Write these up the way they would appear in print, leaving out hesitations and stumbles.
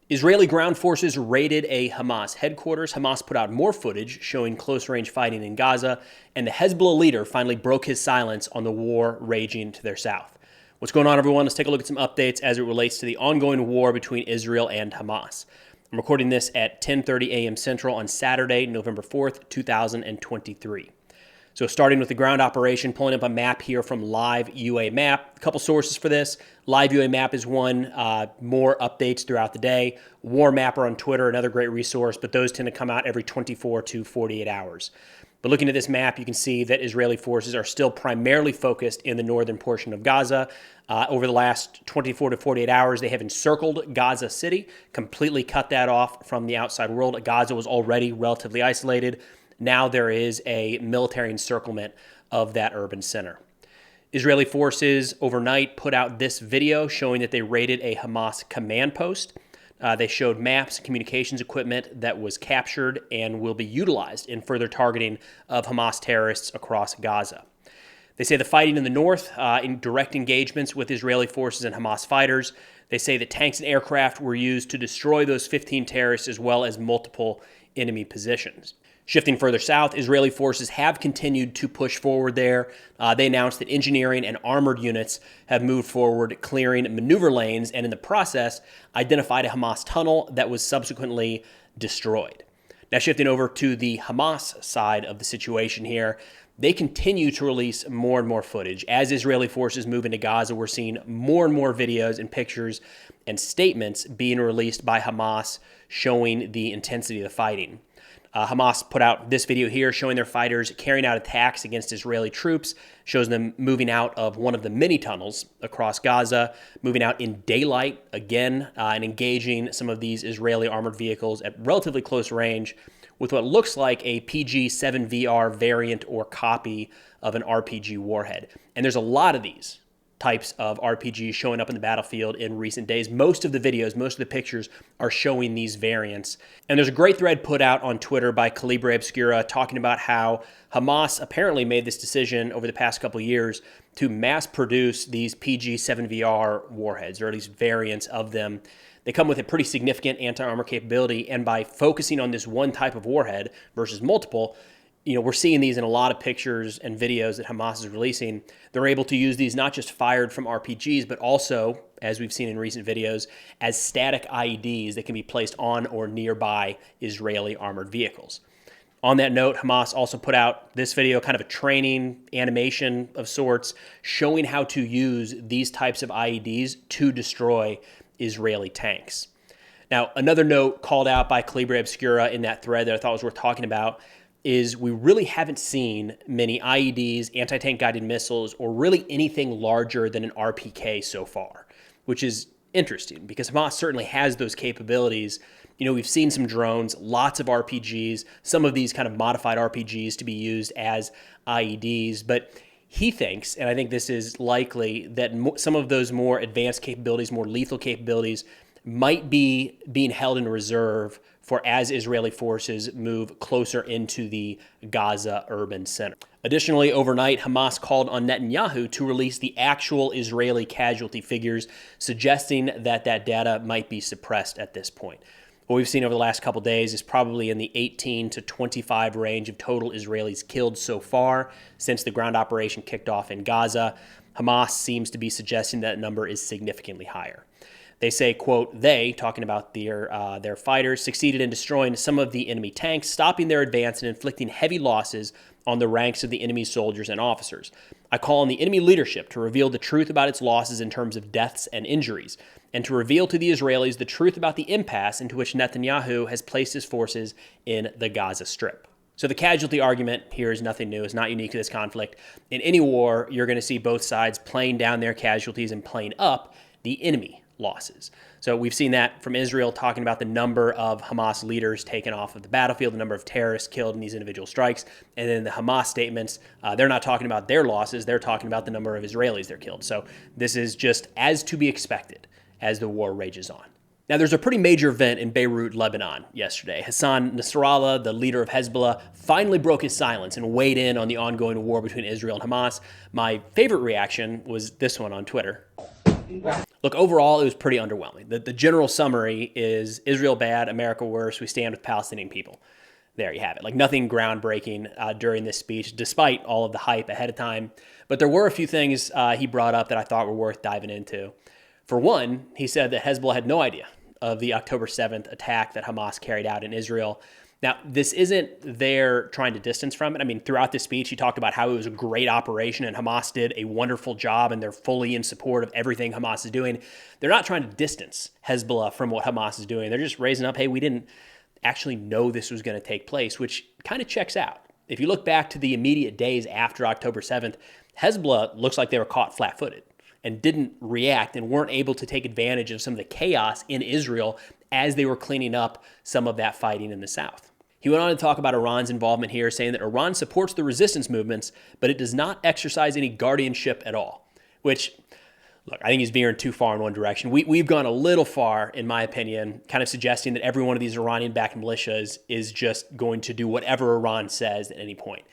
Israeli ground forces raided a Hamas headquarters. Hamas put out more footage showing close-range fighting in Gaza, and the Hezbollah leader finally broke his silence on the war raging to their south. What's going on, everyone? Let's take a look at some updates as it relates to the ongoing war between Israel and Hamas. I'm recording this at 10:30 a.m. Central on Saturday, November 4th, 2023. So starting with the ground operation, pulling up a map here from Live UA Map. A couple sources for this. Live UA Map is one, more updates throughout the day. War Mapper on Twitter, another great resource, but those tend to come out every 24 to 48 hours. But looking at this map, you can see that Israeli forces are still primarily focused in the northern portion of Gaza. Over the last 24 to 48 hours, they have encircled Gaza City, completely cut that off from the outside world. Gaza was already relatively isolated. Now there is a military encirclement of that urban center. Israeli forces overnight put out this video showing that they raided a Hamas command post. They showed maps, communications equipment that was captured and will be utilized in further targeting of Hamas terrorists across Gaza. They say the fighting in the north, in direct engagements with Israeli forces and Hamas fighters. They say that tanks and aircraft were used to destroy those 15 terrorists as well as multiple enemy positions. Shifting further south, Israeli forces have continued to push forward there. They announced that engineering and armored units have moved forward, clearing maneuver lanes, and in the process, identified a Hamas tunnel that was subsequently destroyed. Now, shifting over to the Hamas side of the situation here, they continue to release more and more footage. As Israeli forces move into Gaza, we're seeing more and more videos and pictures and statements being released by Hamas showing the intensity of the fighting. Hamas put out this video here showing their fighters carrying out attacks against Israeli troops, shows them moving out of one of the many tunnels across Gaza, moving out in daylight again, and engaging some of these Israeli armored vehicles at relatively close range with what looks like a PG-7VR variant or copy of an RPG warhead. And there's a lot of these types of RPGs showing up in the battlefield in recent days. Most of the videos, most of the pictures are showing these variants. And there's a great thread put out on Twitter by Calibre Obscura talking about how Hamas apparently made this decision over the past couple of years to mass produce these PG-7VR warheads, or at least variants of them. They come with a pretty significant anti-armor capability, and by focusing on this one type of warhead versus multiple, we're seeing these in a lot of pictures and videos that Hamas is releasing. They're able to use these not just fired from RPGs, but also, as we've seen in recent videos, as static IEDs that can be placed on or nearby Israeli armored vehicles. On that note, Hamas also put out this video, kind of a training animation of sorts, showing how to use these types of IEDs to destroy Israeli tanks. Now, another note called out by Calibre Obscura in that thread that I thought was worth talking about is we really haven't seen many IEDs, anti-tank guided missiles, or really anything larger than an RPK so far, which is interesting because Hamas certainly has those capabilities. We've seen some drones, lots of RPGs, some of these kind of modified RPGs to be used as IEDs, but he thinks, and I think this is likely, that some of those more advanced capabilities, more lethal capabilities, might be being held in reserve for as Israeli forces move closer into the Gaza urban center. Additionally, overnight, Hamas called on Netanyahu to release the actual Israeli casualty figures, suggesting that that data might be suppressed at this point. What we've seen over the last couple days is probably in the 18 to 25 range of total Israelis killed so far since the ground operation kicked off in Gaza. Hamas seems to be suggesting that number is significantly higher. They say, quote, they, talking about their fighters, succeeded in destroying some of the enemy tanks, stopping their advance and inflicting heavy losses on the ranks of the enemy soldiers and officers. I call on the enemy leadership to reveal the truth about its losses in terms of deaths and injuries, and to reveal to the Israelis the truth about the impasse into which Netanyahu has placed his forces in the Gaza Strip. So the casualty argument here is nothing new. It's not unique to this conflict. In any war, you're going to see both sides playing down their casualties and playing up the enemy losses. So we've seen that from Israel, talking about the number of Hamas leaders taken off of the battlefield, the number of terrorists killed in these individual strikes. And then the Hamas statements, they're not talking about their losses. They're talking about the number of Israelis they're killed. So this is just as to be expected as the war rages on. Now, there's a pretty major event in Beirut, Lebanon yesterday. Hassan Nasrallah, the leader of Hezbollah, finally broke his silence and weighed in on the ongoing war between Israel and Hamas. My favorite reaction was this one on Twitter. Look, overall, it was pretty underwhelming. The general summary is Israel bad, America worse, we stand with Palestinian people. There you have it. Like nothing groundbreaking during this speech, despite all of the hype ahead of time. But there were a few things he brought up that I thought were worth diving into. For one, he said that Hezbollah had no idea of the October 7th attack that Hamas carried out in Israel. Now, this isn't their trying to distance from it. I mean, throughout this speech, he talked about how it was a great operation and Hamas did a wonderful job and they're fully in support of everything Hamas is doing. They're not trying to distance Hezbollah from what Hamas is doing. They're just raising up, hey, we didn't actually know this was going to take place, which kind of checks out. If you look back to the immediate days after October 7th, Hezbollah looks like they were caught flat-footed and didn't react and weren't able to take advantage of some of the chaos in Israel as they were cleaning up some of that fighting in the south. He went on to talk about Iran's involvement here, saying that Iran supports the resistance movements, but it does not exercise any guardianship at all, which, look, I think he's veering too far in one direction. We've gone a little far, in my opinion, kind of suggesting that every one of these Iranian-backed militias is just going to do whatever Iran says at any point.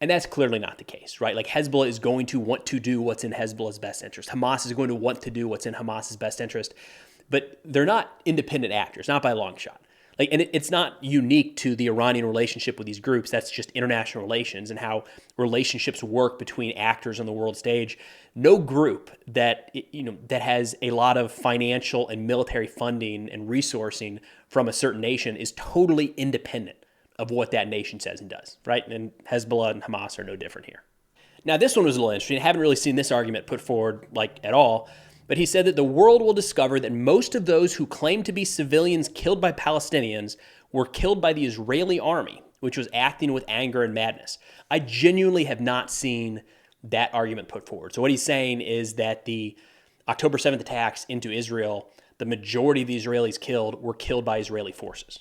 And that's clearly not the case, right? Like Hezbollah is going to want to do what's in Hezbollah's best interest. Hamas is going to want to do what's in Hamas's best interest. But they're not independent actors, not by a long shot. Like, and it's not unique to the Iranian relationship with these groups. That's just international relations and how relationships work between actors on the world stage. No group that has a lot of financial and military funding and resourcing from a certain nation is totally independent of what that nation says and does, right? And Hezbollah and Hamas are no different here. Now, this one was a little interesting. I haven't really seen this argument put forward at all. But he said that the world will discover that most of those who claim to be civilians killed by Palestinians were killed by the Israeli army, which was acting with anger and madness. I genuinely have not seen that argument put forward. So what he's saying is that the October 7th attacks into Israel, the majority of the Israelis killed were killed by Israeli forces.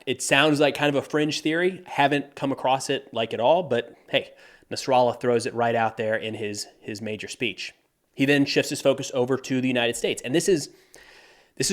It sounds like kind of a fringe theory. Haven't come across it at all, but hey, Nasrallah throws it right out there in his major speech. He then shifts his focus over to the United States. And this is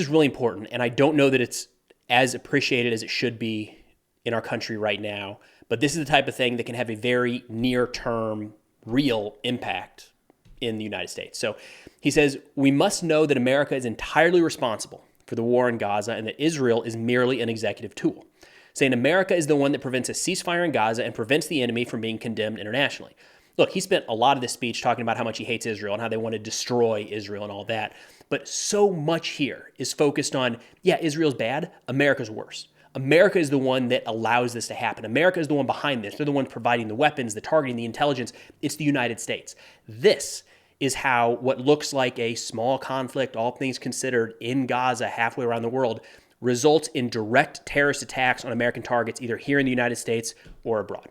really important, and I don't know that it's as appreciated as it should be in our country right now, but this is the type of thing that can have a very near-term, real impact in the United States. So he says, we must know that America is entirely responsible for the war in Gaza and that Israel is merely an executive tool, saying America is the one that prevents a ceasefire in Gaza and prevents the enemy from being condemned internationally. Look, he spent a lot of this speech talking about how much he hates Israel and how they want to destroy Israel and all that. But so much here is focused on, yeah, Israel's bad, America's worse. America is the one that allows this to happen. America is the one behind this. They're the one providing the weapons, the targeting, the intelligence. It's the United States. This is how what looks like a small conflict, all things considered, in Gaza, halfway around the world, results in direct terrorist attacks on American targets, either here in the United States or abroad.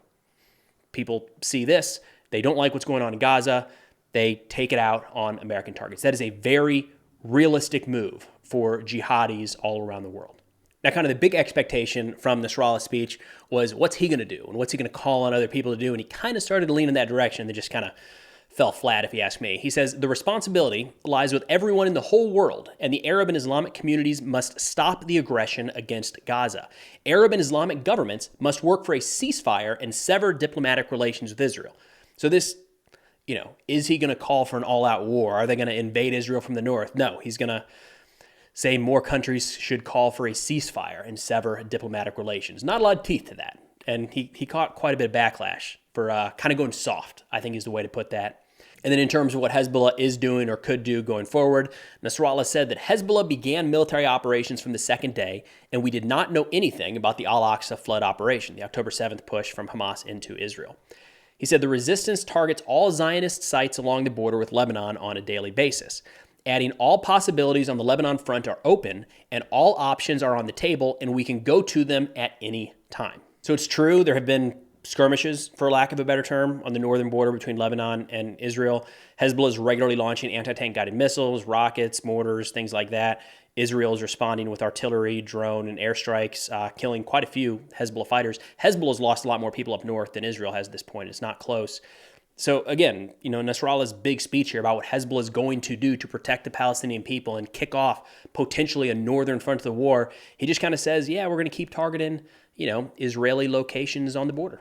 People see this. They don't like what's going on in Gaza. They take it out on American targets. That is a very realistic move for jihadis all around the world. Now, kind of the big expectation from Nasrallah's speech was, what's he going to do? And what's he going to call on other people to do? And he kind of started to lean in that direction. They just kind of fell flat, if you ask me. He says, the responsibility lies with everyone in the whole world, and the Arab and Islamic communities must stop the aggression against Gaza. Arab and Islamic governments must work for a ceasefire and sever diplomatic relations with Israel. So this, is he going to call for an all-out war? Are they going to invade Israel from the north? No, he's going to say more countries should call for a ceasefire and sever diplomatic relations. Not a lot of teeth to that. And he caught quite a bit of backlash for kind of going soft, I think is the way to put that. And then in terms of what Hezbollah is doing or could do going forward, Nasrallah said that Hezbollah began military operations from the second day, and we did not know anything about the Al-Aqsa flood operation, the October 7th push from Hamas into Israel. He said the resistance targets all Zionist sites along the border with Lebanon on a daily basis, adding all possibilities on the Lebanon front are open, and all options are on the table, and we can go to them at any time. So it's true, there have been skirmishes, for lack of a better term, on the northern border between Lebanon and Israel. Hezbollah is regularly launching anti-tank guided missiles, rockets, mortars, things like that. Israel is responding with artillery, drone, and airstrikes, killing quite a few Hezbollah fighters. Hezbollah has lost a lot more people up north than Israel has at this point. It's not close. So again, Nasrallah's big speech here about what Hezbollah is going to do to protect the Palestinian people and kick off potentially a northern front of the war, he just kind of says, yeah, we're going to keep targeting, Israeli locations on the border.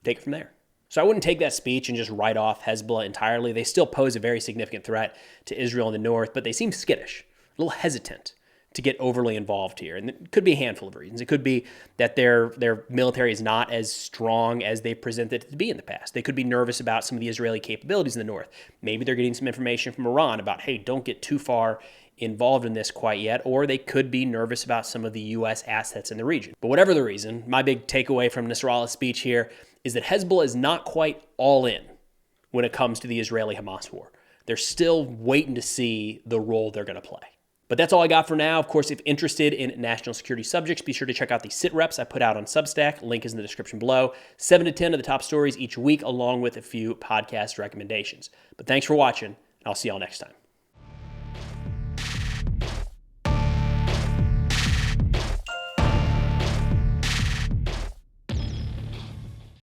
Take it from there. So I wouldn't take that speech and just write off Hezbollah entirely. They still pose a very significant threat to Israel in the north, but they seem skittish, a little hesitant to get overly involved here. And it could be a handful of reasons. It could be that their military is not as strong as they presented it to be in the past. They could be nervous about some of the Israeli capabilities in the north. Maybe they're getting some information from Iran about, hey, don't get too far involved in this quite yet, or they could be nervous about some of the U.S. assets in the region. But whatever the reason, my big takeaway from Nasrallah's speech here is that Hezbollah is not quite all in when it comes to the Israeli-Hamas war. They're still waiting to see the role they're going to play. But that's all I got for now. Of course, if interested in national security subjects, be sure to check out the sit reps I put out on Substack. Link is in the description below. 7 to 10 of the top stories each week, along with a few podcast recommendations. But thanks for watching, and I'll see y'all next time.